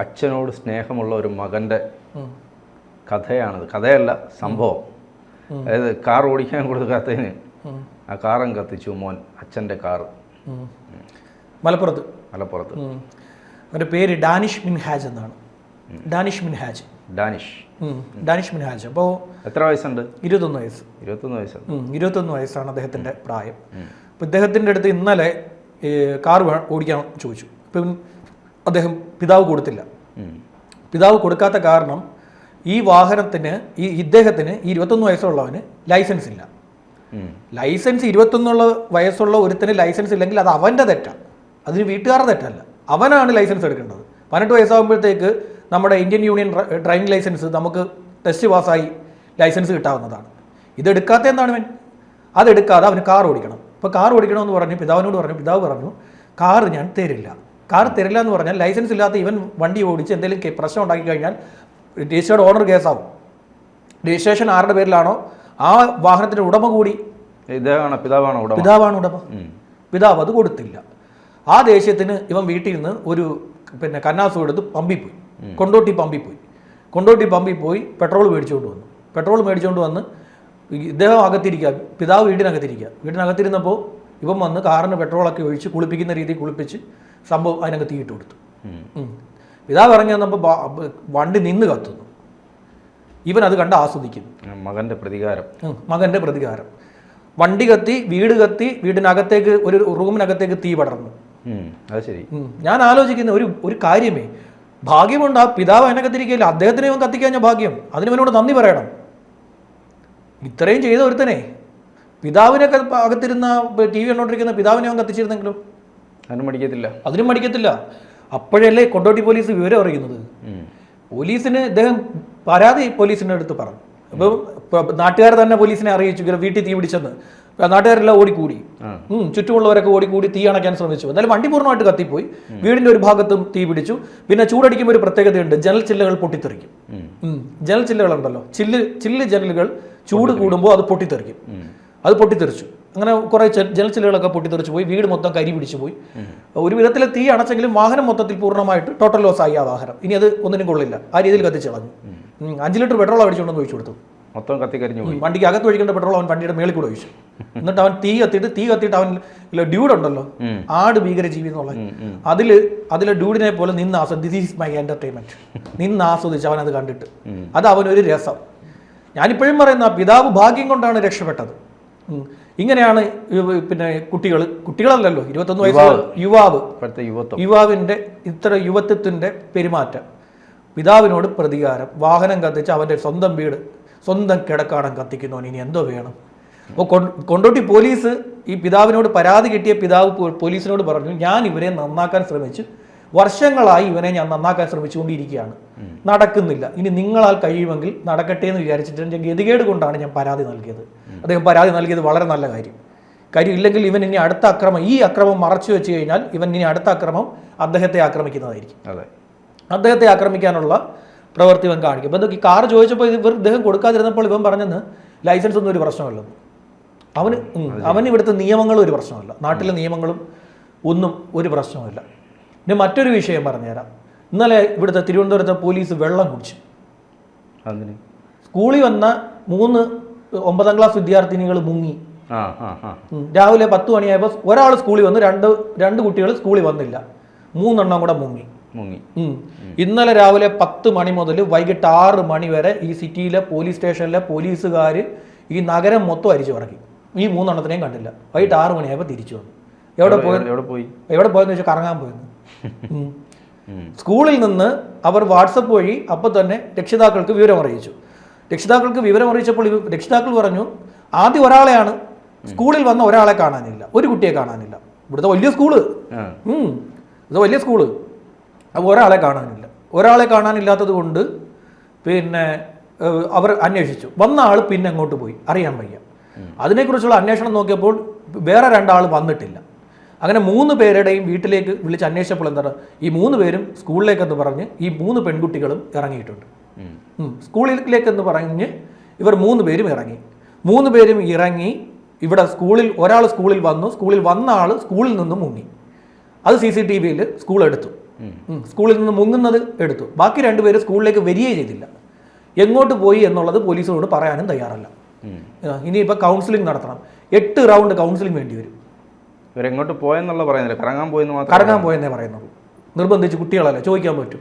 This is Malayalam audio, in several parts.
അച്ഛനോട് സ്നേഹമുള്ള ഒരു മകൻ്റെ കഥയാണത്. കഥയല്ല, സംഭവം. അതായത് കാർ ഓടിക്കാൻ കൊടുക്കാത്തതിന് ആ കാറും കത്തിച്ചു മോൻ, അച്ഛൻ്റെ കാറ്. മലപ്പുറത്ത്. അവൻ്റെ പേര് ഡാനിഷ് മിൻഹാജ് എന്നാണ്. ഡാനിഷ് മിൻഹാജ്. അപ്പോൾ എത്ര വയസ്സുണ്ട്? 21 വയസ്സ്. 21 വയസ്സാണ് അദ്ദേഹത്തിൻ്റെ പ്രായം. അപ്പോൾ ഇദ്ദേഹത്തിൻ്റെ അടുത്ത് ഇന്നലെ കാർ ഓടിക്കാൻ ചോദിച്ചു. ഇപ്പം അദ്ദേഹം പിതാവ് കൊടുത്തില്ല. പിതാവ് കൊടുക്കാത്ത കാരണം ഈ വാഹനത്തിന് ഇദ്ദേഹത്തിന് 21 വയസ്സുള്ളവന് ലൈസൻസ് ഇല്ല. ലൈസൻസ് 21 വയസ്സുള്ള ഒരുത്തിന് ലൈസൻസ് ഇല്ലെങ്കിൽ അത് അവൻ്റെ തെറ്റാണ്, അതിന് വീട്ടുകാരുടെ തെറ്റല്ല. അവനാണ് ലൈസൻസ് എടുക്കേണ്ടത്. 18 വയസ്സാകുമ്പോഴത്തേക്ക് നമ്മുടെ ഇന്ത്യൻ യൂണിയൻ ഡ്രൈവിംഗ് ലൈസൻസ് നമുക്ക് ടെസ്റ്റ് പാസ്സായി ലൈസൻസ് കിട്ടാവുന്നതാണ്. ഇതെടുക്കാത്ത എന്താണ് അവൻ? അതെടുക്കാതെ അവന് കാർ ഓടിക്കണം. ഇപ്പോൾ കാർ ഓടിക്കണമെന്ന് പറഞ്ഞ് പിതാവിനോട് പറഞ്ഞു. പിതാവ് പറഞ്ഞു കാറ് ഞാൻ തരില്ല. കാർ തരില്ല എന്ന് പറഞ്ഞാൽ ലൈസൻസ് ഇല്ലാത്ത ഇവൻ വണ്ടി ഓടിച്ച് എന്തെങ്കിലും പ്രശ്നം ഉണ്ടാക്കി കഴിഞ്ഞാൽ രജിസ്റ്റേർഡ് ഓണർ കേസാവും. രജിസ്ട്രേഷൻ ആരുടെ പേരിലാണോ ആ വാഹനത്തിൻ്റെ ഉടമ കൂടി പിതാവാണ് ഉടമ. പിതാവ് അത് കൊടുത്തില്ല. ആ ദേഷ്യത്തിന് ഇവൻ വീട്ടിൽ നിന്ന് ഒരു കന്നാസും എടുത്ത് പമ്പിൽ പോയി, കൊണ്ടോട്ടി പമ്പിൽ പോയി പെട്രോൾ മേടിച്ചുകൊണ്ട് വന്ന് ഇദ്ദേഹം അകത്തിരിക്കുക, പിതാവ് വീടിനകത്തിരുന്നപ്പോൾ ഇവൻ വന്ന് കാറിന് പെട്രോളൊക്കെ ഒഴിച്ച് കുളിപ്പിക്കുന്ന രീതിയിൽ കുളിപ്പിച്ച് സംഭവം അതിനകത്ത് തീയിട്ട് കൊടുത്തു. പിതാവ് ഇറങ്ങി വന്നപ്പോൾ വണ്ടി നിന്ന് കത്തുന്നു. ഇവൻ അത് കണ്ട് ആസ്വദിക്കുന്നു. മകൻ്റെ പ്രതികാരം. വണ്ടി കത്തി, വീടിനകത്തേക്ക് ഒരു റൂമിനകത്തേക്ക് തീ പടർന്നു. ഞാൻ ആലോചിക്കുന്ന ഒരു കാര്യമേ, ഭാഗ്യമുണ്ട് ആ പിതാവ് അതിനകത്തിരിക്കില്ല. അദ്ദേഹത്തിനെ ഇവൻ കത്തിക്കാൻ ഭാഗ്യം, അതിനവനോട് നന്ദി പറയണം. ഇത്രയും ചെയ്ത ഒരുത്തനെ, പിതാവിനൊക്കെ അകത്തിരുന്ന TV കണ്ടോണ്ടിരിക്കുന്ന പിതാവിനെ അവൻ കത്തിച്ചിരുന്നെങ്കിലും അതിനും മടിക്കത്തില്ല. അപ്പോഴല്ലേ കൊണ്ടോട്ടി പോലീസ് വിവരം അറിയുന്നത്. പോലീസിന് ഇദ്ദേഹം പരാതി പോലീസിൻ്റെ അടുത്ത് പറഞ്ഞു. അപ്പോൾ നാട്ടുകാർ തന്നെ പോലീസിനെ അറിയിച്ചു വീട്ടിൽ തീ പിടിച്ചെന്ന്. നാട്ടുകാരെല്ലാം ഓടിക്കൂടി, ചുറ്റുമുള്ളവരൊക്കെ ഓടിക്കൂടി തീ അണയ്ക്കാൻ ശ്രമിച്ചു. എന്നാലും വണ്ടി പൂർണ്ണമായിട്ട് കത്തിപ്പോയി. വീടിൻ്റെ ഒരു ഭാഗത്തും തീ പിടിച്ചു. പിന്നെ ചൂടടിക്കുമ്പോൾ ഒരു പ്രത്യേകതയുണ്ട്, ജനൽ ചില്ലകൾ പൊട്ടിത്തെറിക്കും. ജനൽ ചില്ലകളുണ്ടല്ലോ, ചില്ല് ജനലുകൾ ചൂട് കൂടുമ്പോൾ അത് പൊട്ടിത്തെറിക്കും. അത് പൊട്ടിത്തെറിച്ചു. അങ്ങനെ കുറേ ജനൽ ചില്ലകളൊക്കെ പൊട്ടിത്തെറിച്ച് പോയി. വീട് മൊത്തം കരി പിടിച്ചു പോയി. ഒരു വിധത്തിൽ തീ അണച്ചെങ്കിലും വാഹനം മൊത്തത്തിൽ പൂർണ്ണമായിട്ട് ടോട്ടൽ ലോസ് ആയി. ആ വാഹനം ഇനി അത് ഒന്നിനും കൊള്ളില്ല. ആ രീതിയിൽ കത്തിച്ച് കളഞ്ഞു. 5 ലിറ്റർ പെട്രോൾ അടിച്ചുകൊണ്ടെന്ന് ഒഴിച്ചു കൊടുത്തു. മൊത്തം കത്തിക്കരിഞ്ഞു. വണ്ടിക്ക് അകത്ത് ഒഴിക്കേണ്ട പെട്രോൾ അവൻ വണ്ടിയുടെ മേളിൽ കൂടെ ഒഴിച്ചു. എന്നിട്ട് അവൻ തീ കത്തിയിട്ട് അവൻ ഡ്യൂഡ് ഉണ്ടല്ലോ, ആട് ഭീകര ജീവി എന്നുള്ള അതിലെ ഡ്യൂഡിനെ പോലെ നിന്ന് ദിസ് ഈസ് മൈ എന്റർടൈൻമെന്റ് നിന്ന് ആസ്വദിച്ച് അവൻ അത് കണ്ടിട്ട് അത് അവനൊരു രസം. ഞാനിപ്പോഴും പറയുന്ന പിതാവ് ഭാഗ്യം കൊണ്ടാണ് രക്ഷപ്പെട്ടത്. ഇങ്ങനെയാണ് കുട്ടികളല്ലല്ലോ, 21 വയസ്സുള്ള യുവാവിന്റെ ഇത്ര യുവത്വത്തിന്റെ പെരുമാറ്റം. പിതാവിനോട് പ്രതികാരം, വാഹനം കത്തിച്ച് അവന്റെ സ്വന്തം വീട്, സ്വന്തം കിടക്കാടം കത്തിക്കുന്നവൻ ഇനി എന്തോ വേണം. അപ്പോൾ കൊണ്ടോട്ടി പോലീസ് ഈ പിതാവിനോട് പരാതി കിട്ടിയ പിതാവ് പോലീസിനോട് പറഞ്ഞു, ഞാൻ ഇവരെ നന്നാക്കാൻ ശ്രമിച്ചു, വർഷങ്ങളായി ഇവനെ ഞാൻ നന്നാക്കാൻ ശ്രമിച്ചുകൊണ്ടിരിക്കുകയാണ്, നടക്കുന്നില്ല. ഇനി നിങ്ങളാൽ കഴിയുമെങ്കിൽ നടക്കട്ടെ എന്ന് വിചാരിച്ചിട്ട് എൻ്റെ ഗതികേട് കൊണ്ടാണ് ഞാൻ പരാതി നൽകിയത്. അദ്ദേഹം പരാതി നൽകിയത് വളരെ നല്ല കാര്യം. ഇല്ലെങ്കിൽ ഇവൻ ഇനി അടുത്ത ഈ അക്രമം മറച്ചു വെച്ച് കഴിഞ്ഞാൽ ഇവൻ ഇനി അടുത്ത അക്രമം അദ്ദേഹത്തെ ആക്രമിക്കുന്നതായിരിക്കും. അദ്ദേഹത്തെ ആക്രമിക്കാനുള്ള പ്രവൃത്തി ഇവൻ കാണിക്കും. അപ്പോൾ ഈ കാർ ചോദിച്ചപ്പോൾ ഇദ്ദേഹം കൊടുക്കാതിരുന്നപ്പോൾ ഇവൻ പറഞ്ഞെന്ന് ലൈസൻസ് ഒന്നും ഒരു പ്രശ്നമല്ലെന്ന്. അവന് ഇവിടുത്തെ നിയമങ്ങളും ഒരു പ്രശ്നമല്ല, നാട്ടിലെ നിയമങ്ങളും ഒന്നും ഒരു പ്രശ്നവുമില്ല. ഇനി മറ്റൊരു വിഷയം പറഞ്ഞുതരാം. ഇന്നലെ ഇവിടുത്തെ തിരുവനന്തപുരത്തെ പോലീസ് വെള്ളം കുടിച്ചു. സ്കൂളിൽ വന്ന 3 9ാം ക്ലാസ് വിദ്യാർത്ഥിനികൾ മുങ്ങി. രാവിലെ 10 മണിയായപ്പോൾ ഒരാൾ സ്കൂളിൽ വന്നു, രണ്ട് കുട്ടികൾ സ്കൂളിൽ വന്നില്ല, 3 എണ്ണം കൂടെ മുങ്ങി. ഇന്നലെ രാവിലെ 10 മണി മുതൽ വൈകിട്ട് 6 മണി വരെ ഈ സിറ്റിയിലെ പോലീസ് സ്റ്റേഷനിലെ പോലീസുകാർ ഈ നഗരം മൊത്തം അരിച്ചു പറക്കി. ഈ 3 എണ്ണത്തിനെയും കണ്ടില്ല. വൈകിട്ട് 6 മണിയായപ്പോൾ തിരിച്ചു വന്നു. എവിടെ പോയെന്ന് വെച്ചാൽ കറങ്ങാൻ പോയെന്ന്. സ്കൂളിൽ നിന്ന് അവർ വാട്സപ്പ് വഴി അപ്പോൾ തന്നെ രക്ഷിതാക്കൾക്ക് വിവരം അറിയിച്ചു. വിവരം അറിയിച്ചപ്പോൾ രക്ഷിതാക്കൾ പറഞ്ഞു, ആദ്യം ഒരാളെയാണ്, സ്കൂളിൽ വന്ന ഒരാളെ കാണാനില്ല, ഒരു കുട്ടിയെ കാണാനില്ല. ഇവിടുത്തെ വലിയ സ്കൂള്, അപ്പോൾ ഒരാളെ കാണാനില്ലാത്തത് കൊണ്ട് പിന്നെ അവർ അന്വേഷിച്ചു. വന്ന ആൾ പിന്നെ അങ്ങോട്ട് പോയി, അറിയാൻ വയ്യ. അതിനെക്കുറിച്ചുള്ള അന്വേഷണം നോക്കിയപ്പോൾ വേറെ 2 ആൾ വന്നിട്ടില്ല. അങ്ങനെ 3 പേരുടെയും വീട്ടിലേക്ക് വിളിച്ച് അന്വേഷിച്ചപ്പോൾ എന്താണ്, ഈ 3 പേരും സ്കൂളിലേക്കെന്ന് പറഞ്ഞ് ഈ 3 പെൺകുട്ടികളും ഇറങ്ങിയിട്ടുണ്ട്. സ്കൂളിലേക്കെന്ന് പറഞ്ഞ് ഇവർ 3 പേരും ഇറങ്ങി. 3 പേരും ഇറങ്ങി ഇവിടെ ഒരാൾ സ്കൂളിൽ വന്നു. സ്കൂളിൽ വന്ന ആൾ സ്കൂളിൽ നിന്നും മുങ്ങി. അത് CCTVയിൽ സ്കൂൾ എടുത്തു. സ്കൂളിൽ നിന്ന് മുങ്ങുന്നത് എടുത്തു. ബാക്കി 2 പേര് സ്കൂളിലേക്ക് വരികയേ ചെയ്തില്ല. എങ്ങോട്ട് പോയി എന്നുള്ളത് പോലീസിനോട് പറയാനും തയ്യാറല്ല. ഇനിയിപ്പോൾ കൗൺസിലിംഗ് നടത്തണം. 8 റൗണ്ട് കൗൺസിലിംഗ് വേണ്ടി വരും. ഇവരെങ്ങോട്ട് പോയെന്നുള്ള പറയുന്നില്ല, കറങ്ങാൻ പോയെന്നേ പറയുന്നുള്ളൂ. നിർബന്ധിച്ച് കുട്ടികളല്ലേ ചോദിക്കാൻ പറ്റൂ.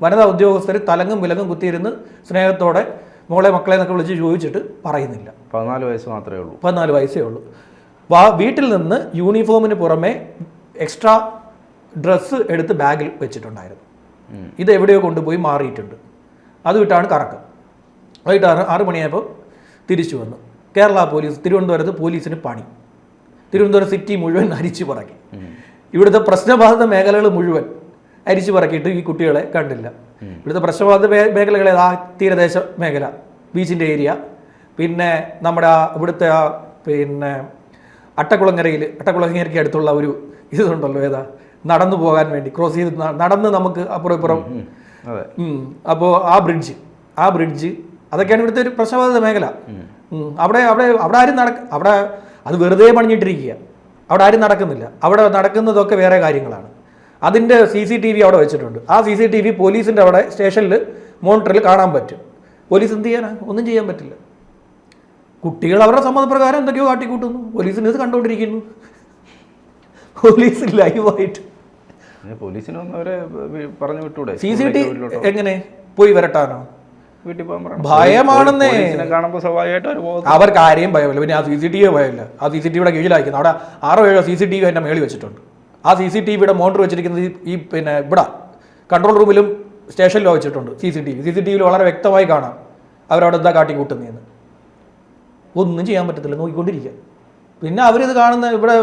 വനിതാ ഉദ്യോഗസ്ഥർ തലങ്ങും വിലങ്ങും കുത്തിയിരുന്ന് സ്നേഹത്തോടെ മോളെ മക്കളെ എന്നൊക്കെ വിളിച്ച് ചോദിച്ചിട്ട് പറയുന്നില്ല. 14 വയസ്സ് മാത്രമേ ഉള്ളൂ. 14 വയസ്സേ ഉള്ളൂ. വീട്ടിൽ നിന്ന് യൂണിഫോമിന് പുറമെ എക്സ്ട്രാ ഡ്രസ്സ് എടുത്ത് ബാഗിൽ വെച്ചിട്ടുണ്ടായിരുന്നു. ഇത് എവിടെയോ കൊണ്ടുപോയി മാറിയിട്ടുണ്ട്. അത് വിട്ടാണ് കറക്കം. വൈകിട്ട് 6 മണിയായപ്പോൾ തിരിച്ചു വന്നു. കേരള പോലീസ്, തിരുവനന്തപുരത്ത് പോലീസിന് പണി. തിരുവനന്തപുരം സിറ്റി മുഴുവൻ അരിച്ചു പറക്കി. ഇവിടുത്തെ പ്രശ്നബാധിത മേഖലകൾ മുഴുവൻ അരിച്ചു പറക്കിയിട്ട് ഈ കുട്ടികളെ കണ്ടില്ല. ഇവിടുത്തെ പ്രശ്നബാധിത മേഖലകളെ തീരദേശ മേഖല, ബീച്ചിൻ്റെ ഏരിയ, പിന്നെ നമ്മുടെ ഇവിടുത്തെ പിന്നെ അട്ടക്കുളങ്ങരയ്ക്ക് അടുത്തുള്ള ഒരു ഇതുണ്ടല്ലോ, ഏതാ, നടന്നു പോകാൻ വേണ്ടി ക്രോസ് ചെയ്ത് നടന്ന് നമുക്ക് അപ്പുറം ഇപ്പുറം. അപ്പോൾ ആ ബ്രിഡ്ജ് അതൊക്കെയാണ് ഇവിടുത്തെ ഒരു പ്രശ്നബാധിത മേഖല. അവിടെ ആരും അവിടെ അത് വെറുതെ പണിഞ്ഞിട്ടിരിക്കുക. അവിടെ ആരും നടക്കുന്നില്ല. അവിടെ നടക്കുന്നതൊക്കെ വേറെ കാര്യങ്ങളാണ്. അതിൻ്റെ CCTV അവിടെ വെച്ചിട്ടുണ്ട്. ആ CCTV പോലീസിൻ്റെ അവിടെ സ്റ്റേഷനിൽ മോണിറ്ററിൽ കാണാൻ പറ്റും. പോലീസ് എന്ത് ചെയ്യാനാ? ഒന്നും ചെയ്യാൻ പറ്റില്ല. കുട്ടികൾ അവരുടെ സമ്മതപ്രകാരം എന്തൊക്കെയോ കാട്ടിക്കൂട്ടുന്നു. പോലീസിന് ഇത് കണ്ടുകൊണ്ടിരിക്കുന്നു. പോലീസ് ലൈവായിട്ട് പറഞ്ഞു വിട്ടൂടെ? CCTV എങ്ങനെ പോയി വരട്ടാനോ? വീട്ടിൽ പോകാൻ ഭയമാണെന്നേ. കാണുമ്പോൾ സ്വാഭാവികമായിട്ട് അവർക്ക് ആരെയും ഭയമില്ല. പിന്നെ ആ CCTV ഭയമില്ല. ആ CCTVയുടെ കീഴിലായിരിക്കുന്നു. അവിടെ 6-7 CCTV എൻ്റെ മേളിൽ വെച്ചിട്ടുണ്ട്. ആ CCTVയുടെ മോണിറ്റർ വെച്ചിരിക്കുന്നത് ഈ പിന്നെ ഇവിടെ കൺട്രോൾ റൂമിലും സ്റ്റേഷനിലും വെച്ചിട്ടുണ്ട്. CCTVയിൽ വളരെ വ്യക്തമായി കാണാം അവരവിടെ എന്താ കാട്ടിക്കൂട്ടുന്നതെന്ന്. ഒന്നും ചെയ്യാൻ പറ്റത്തില്ല, നോക്കിക്കൊണ്ടിരിക്കുക. പിന്നെ അവരിത് കാണുന്ന ഇവിടെ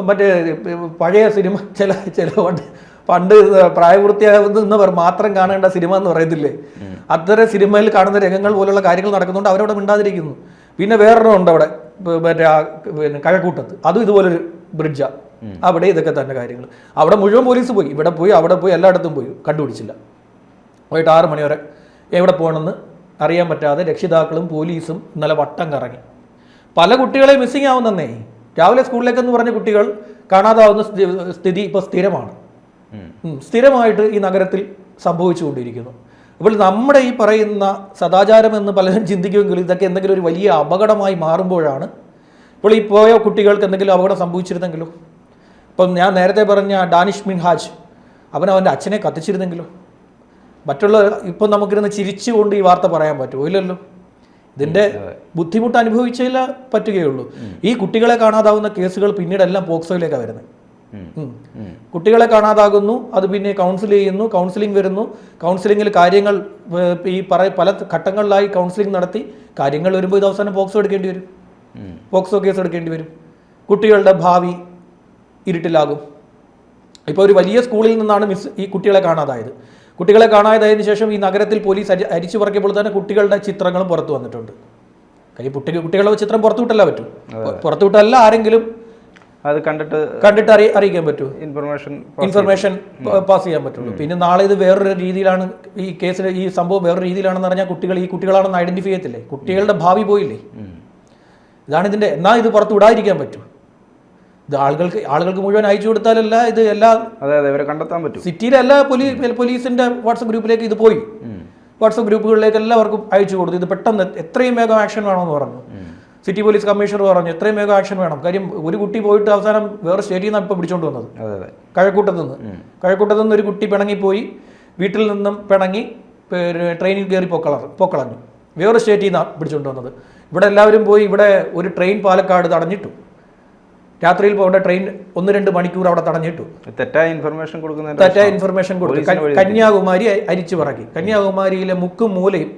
മറ്റേ പഴയ സിനിമ ചില പണ്ട് പ്രായപൂർത്തിയാകുന്നവർ മാത്രം കാണേണ്ട സിനിമ എന്ന് പറയത്തില്ലേ, അത്തരം സിനിമയിൽ കാണുന്ന രംഗങ്ങൾ പോലുള്ള കാര്യങ്ങൾ നടക്കുന്നുണ്ട്. അവരവിടെ മിണ്ടാതിരിക്കുന്നു. പിന്നെ വേറൊരെണ്ണം ഉണ്ട് അവിടെ മറ്റേ പിന്നെ കഴക്കൂട്ടത്ത്, അതും ഇതുപോലൊരു ബ്രിഡ്ജാണ്. അവിടെ ഇതൊക്കെ തന്നെ കാര്യങ്ങൾ. അവിടെ മുഴുവൻ പോലീസ് പോയി, ഇവിടെ പോയി, അവിടെ പോയി, എല്ലായിടത്തും പോയി, കണ്ടുപിടിച്ചില്ല. വൈകിട്ട് 6 മണി വരെ എവിടെ പോകണമെന്ന് അറിയാൻ പറ്റാതെ രക്ഷിതാക്കളും പോലീസും ഇന്നലെ വട്ടം കറങ്ങി. പല കുട്ടികളെ മിസ്സിങ് ആവുന്നേ. രാവിലെ സ്കൂളിലേക്കെന്ന് പറഞ്ഞ കുട്ടികൾ കാണാതാവുന്ന സ്ഥിതി ഇപ്പോൾ സ്ഥിരമായിട്ട് ഈ നഗരത്തിൽ സംഭവിച്ചുകൊണ്ടിരിക്കുന്നു. അപ്പോൾ നമ്മുടെ ഈ പറയുന്ന സദാചാരം എന്ന് പലരും ചിന്തിക്കുമെങ്കിലും ഇതൊക്കെ എന്തെങ്കിലും ഒരു വലിയ അപകടമായി മാറുമ്പോഴാണ്. ഇപ്പോൾ ഈ പോയ കുട്ടികൾക്ക് എന്തെങ്കിലും അപകടം സംഭവിച്ചിരുന്നെങ്കിലോ? ഇപ്പം ഞാൻ നേരത്തെ പറഞ്ഞ ഡാനിഷ് മിൻഹാജ്, അവൻ്റെ അച്ഛനെ കത്തിച്ചിരുന്നെങ്കിലോ? മറ്റുള്ള ഇപ്പം നമുക്കിരുന്ന് ചിരിച്ചുകൊണ്ട് ഈ വാർത്ത പറയാൻ പറ്റുമോ? ഇല്ലല്ലോ. ഇതിൻ്റെ ബുദ്ധിമുട്ട് അനുഭവിച്ചതിലേ പറ്റുകയുള്ളൂ. ഈ കുട്ടികളെ കാണാതാവുന്ന കേസുകൾ പിന്നീടെല്ലാം പോക്സോയിലേക്കാണ് വരുന്നത്. കുട്ടികളെ കാണാതാകുന്നു, അത് പിന്നെ കൗൺസിൽ ചെയ്യുന്നു, കൗൺസിലിംഗ് വരുന്നു. കൗൺസിലിങ്ങിൽ കാര്യങ്ങൾ ഈ പല ഘട്ടങ്ങളിലായി കൗൺസിലിംഗ് നടത്തി കാര്യങ്ങൾ വരുമ്പോൾ ഇത് അവസാനം പോക്സോ എടുക്കേണ്ടി വരും, പോക്സോ കേസ് എടുക്കേണ്ടി വരും. കുട്ടികളുടെ ഭാവി ഇരുട്ടിലാകും. ഇപ്പോൾ ഒരു വലിയ സ്കൂളിൽ നിന്നാണ് ഈ കുട്ടികളെ കാണാതായത്. കുട്ടികളെ കാണാതായതിനു ശേഷം ഈ നഗരത്തിൽ പോലീസ് അരിച്ചു പറക്കിയപ്പോൾ തന്നെ കുട്ടികളുടെ ചിത്രങ്ങളും പുറത്തു വന്നിട്ടുണ്ട്. കുട്ടികളുടെ ചിത്രം പുറത്തുവിട്ടല്ല പറ്റും, പുറത്തുവിട്ടല്ല ആരെങ്കിലും അത് കണ്ടിട്ട് അറിയിക്കാൻ പറ്റൂ, ഇൻഫർമേഷൻ പാസ് ചെയ്യാൻ പറ്റുള്ളൂ. പിന്നെ നാളെ ഇത് വേറൊരു രീതിയിലാണ്, ഈ കേസിൽ ഈ സംഭവം വേറൊരു രീതിയിലാണെന്ന് പറഞ്ഞാൽ ഈ കുട്ടികളാണെന്ന് ഐഡന്റിഫൈ ചെയ്യത്തില്ലേ? കുട്ടികളുടെ ഭാവി പോയില്ലേ? ഇതാണ് ഇതിന്റെ. എന്നാൽ ഇത് പുറത്തു വിടാതിരിക്കാൻ പറ്റൂ. ഇത് ആളുകൾക്ക് മുഴുവൻ അയച്ചു കൊടുത്താലല്ല ഇത് എല്ലാ കണ്ടെത്താൻ പറ്റും. സിറ്റിയിലെ എല്ലാ പോലീസിന്റെ വാട്സപ്പ് ഗ്രൂപ്പിലേക്ക് ഇത് പോയി. വാട്സപ്പ് ഗ്രൂപ്പുകളിലേക്ക് എല്ലാവർക്കും അയച്ചു കൊടുത്തു. ഇത് പെട്ടെന്ന് എത്രയും വേഗം ആക്ഷൻ വേണമെന്ന് പറഞ്ഞു. സിറ്റി പോലീസ് കമ്മീഷണർ പറഞ്ഞു എത്രയും വേഗം ആക്ഷൻ വേണം. കാര്യം ഒരു കുട്ടി പോയിട്ട് അവസാനം വേറെ സ്റ്റേറ്റിൽ നിന്നാണ് ഇപ്പോൾ പിടിച്ചോണ്ട് വന്നത്. കഴക്കൂട്ടത്തു നിന്ന് ഒരു കുട്ടി പിണങ്ങിപ്പോയി, വീട്ടിൽ നിന്നും പിണങ്ങി ട്രെയിനിൽ കയറി പൊക്കളഞ്ഞു. വേറെ സ്റ്റേറ്റിൽ നിന്നാണ് പിടിച്ചോണ്ട് വന്നത്. ഇവിടെ എല്ലാവരും പോയി. ഇവിടെ ഒരു ട്രെയിൻ പാലക്കാട് തടഞ്ഞിട്ടു. രാത്രിയിൽ പോകേണ്ട ട്രെയിൻ 1-2 മണിക്കൂർ അവിടെ തടഞ്ഞിട്ടു. തെറ്റായ ഇൻഫർമേഷൻ കൊടുത്തു. കന്യാകുമാരി അരിച്ചു പറക്കി. കന്യാകുമാരിയിലെ മുക്കും മൂലയും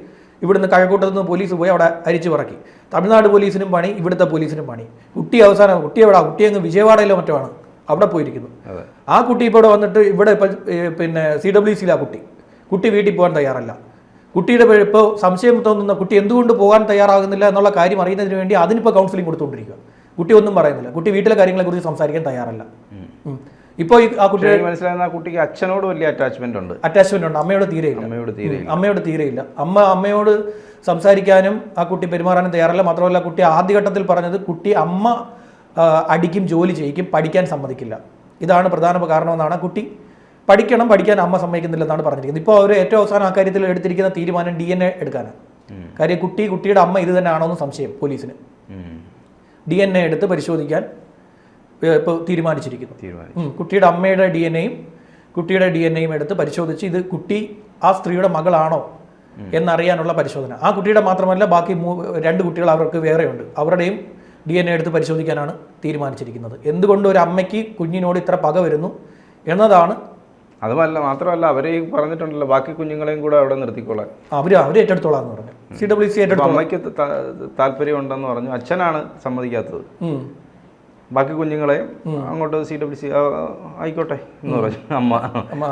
ഇവിടുന്ന് കഴക്കൂട്ടത്ത് നിന്ന് പോലീസ് പോയി അവിടെ അരിച്ചു പറക്കി. തമിഴ്നാട് പോലീസിനും പണി, ഇവിടുത്തെ പോലീസിനും പണി. കുട്ടി കുട്ടി അങ്ങ് വിജയവാഡയിലോ മറ്റോ ആണ് അവിടെ പോയിരിക്കുന്നു. ആ കുട്ടി ഇപ്പോൾ ഇവിടെ വന്നിട്ട് ഇവിടെ പിന്നെ CWCയിലാ കുട്ടി വീട്ടിൽ പോകാൻ തയ്യാറല്ല. കുട്ടിയുടെ ഇപ്പോൾ സംശയം തോന്നുന്ന കുട്ടി എന്തുകൊണ്ട് പോകാൻ തയ്യാറാകുന്നില്ല എന്നുള്ള കാര്യം അറിയുന്നതിന് വേണ്ടി അതിനിപ്പോൾ കൗൺസിലിംഗ് കൊടുത്തുകൊണ്ടിരിക്കുക. കുട്ടി ഒന്നും പറയുന്നില്ല. കുട്ടി വീട്ടിലെ കാര്യങ്ങളെക്കുറിച്ച് സംസാരിക്കാൻ തയ്യാറല്ല. ഇപ്പോൾ ആ കുട്ടിയെ മനസ്സിലാകുന്ന ആ കുട്ടിക്ക് അച്ഛനോട് വലിയ അറ്റാച്ച്മെന്റ് ഉണ്ട്. അമ്മയോട് തീരെയില്ല. അമ്മയോട് സംസാരിക്കാനും ആ കുട്ടി പെരുമാറാനും തയ്യാറല്ല. മാത്രമല്ല കുട്ടി ആദ്യഘട്ടത്തിൽ പറഞ്ഞത് കുട്ടി അമ്മ അടിക്കും, ജോലി ചെയ്യിക്കും, പഠിക്കാൻ സമ്മതിക്കില്ല. ഇതാണ് പ്രധാന കാരണമെന്നാണ് കുട്ടി പഠിക്കാൻ അമ്മ സമ്മതിക്കുന്നില്ലെന്നാണ് പറഞ്ഞിരിക്കുന്നത്. ഇപ്പോൾ അവർ ഏറ്റവും അവസാനം ആ കാര്യത്തിൽ എടുത്തിരിക്കുന്ന തീരുമാനം DNA എടുക്കാനാണ്. കാര്യം കുട്ടിയുടെ അമ്മ ഇത് തന്നെയാണോ എന്ന് സംശയം പോലീസിന്. DNA എടുത്ത് പരിശോധിക്കാൻ ഇപ്പോൾ തീരുമാനിച്ചിരിക്കുന്നു. കുട്ടിയുടെ അമ്മയുടെ കുട്ടിയുടെ DNA എടുത്ത് പരിശോധിച്ച് ഇത് കുട്ടി ആ സ്ത്രീയുടെ മകളാണോ എന്നറിയാനുള്ള പരിശോധന. ആ കുട്ടിയുടെ മാത്രമല്ല, ബാക്കി 2 കുട്ടികൾ അവർക്ക് വേറെയുണ്ട്, അവരുടെയും DNA എടുത്ത് പരിശോധിക്കാനാണ് തീരുമാനിച്ചിരിക്കുന്നത്. എന്തുകൊണ്ട് ഒരു അമ്മയ്ക്ക് കുഞ്ഞിനോട് ഇത്ര പക വരുന്നു എന്നതാണ്. മാത്രമല്ല അവർ പറഞ്ഞിട്ടുണ്ടല്ലോ ബാക്കി കുഞ്ഞുങ്ങളെയും കൂടെ അവിടെ നിർത്തിക്കോളാൻ. അവർ ഏറ്റെടുത്തോളാം എന്ന് പറഞ്ഞു. CWC ഏറ്റെടുത്തോളാം. അമ്മയ്ക്ക് താല്പര്യം ഉണ്ടെന്ന് പറഞ്ഞു, അച്ഛനാണ് സമ്മതിക്കാത്തത്. ബാക്കി കുഞ്ഞുങ്ങളെയും അങ്ങോട്ട് CWC ആയിക്കോട്ടെ എന്ന് പറഞ്ഞു അമ്മ.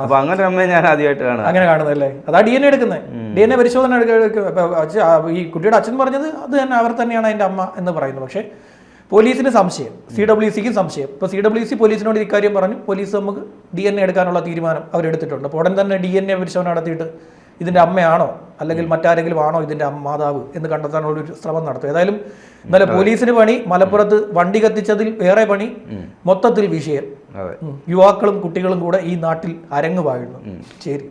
അപ്പൊ അങ്ങനെ അമ്മയെ ഞാൻ ആദ്യമായിട്ട് അങ്ങനെ കാണുന്നല്ലേ. അതാ DNA എടുക്കുന്നത്. DNA പരിശോധന ഈ കുട്ടിയുടെ അച്ഛൻ പറഞ്ഞത് അത് തന്നെ, അവർ തന്നെയാണ് അതിന്റെ അമ്മ എന്ന് പറയുന്നത്. പക്ഷേ പോലീസിന് സംശയം, CWCക്ക് സംശയം. ഇപ്പോൾ CWC പോലീസിനോട് ഇക്കാര്യം പറഞ്ഞു. പോലീസ് നമുക്ക് DNA എടുക്കാനുള്ള തീരുമാനം അവരെടുത്തിട്ടുണ്ട്. അപ്പോൾ ഉടൻ തന്നെ DNA പരിശോധന നടത്തിയിട്ട് ഇതിൻ്റെ അമ്മയാണോ അല്ലെങ്കിൽ മറ്റാരെങ്കിലും ആണോ ഇതിൻ്റെ മാതാവ് എന്ന് കണ്ടെത്താനുള്ളൊരു ശ്രമം നടത്തും. ഏതായാലും ഇന്നലെ പോലീസിന് പണി, മലപ്പുറത്ത് വണ്ടി കത്തിച്ചതിൽ വേറെ പണി, മൊത്തത്തിൽ വിഷയം. യുവാക്കളും കുട്ടികളും കൂടെ ഈ നാട്ടിൽ അരങ്ങ് വാഴുന്നു. ശരി.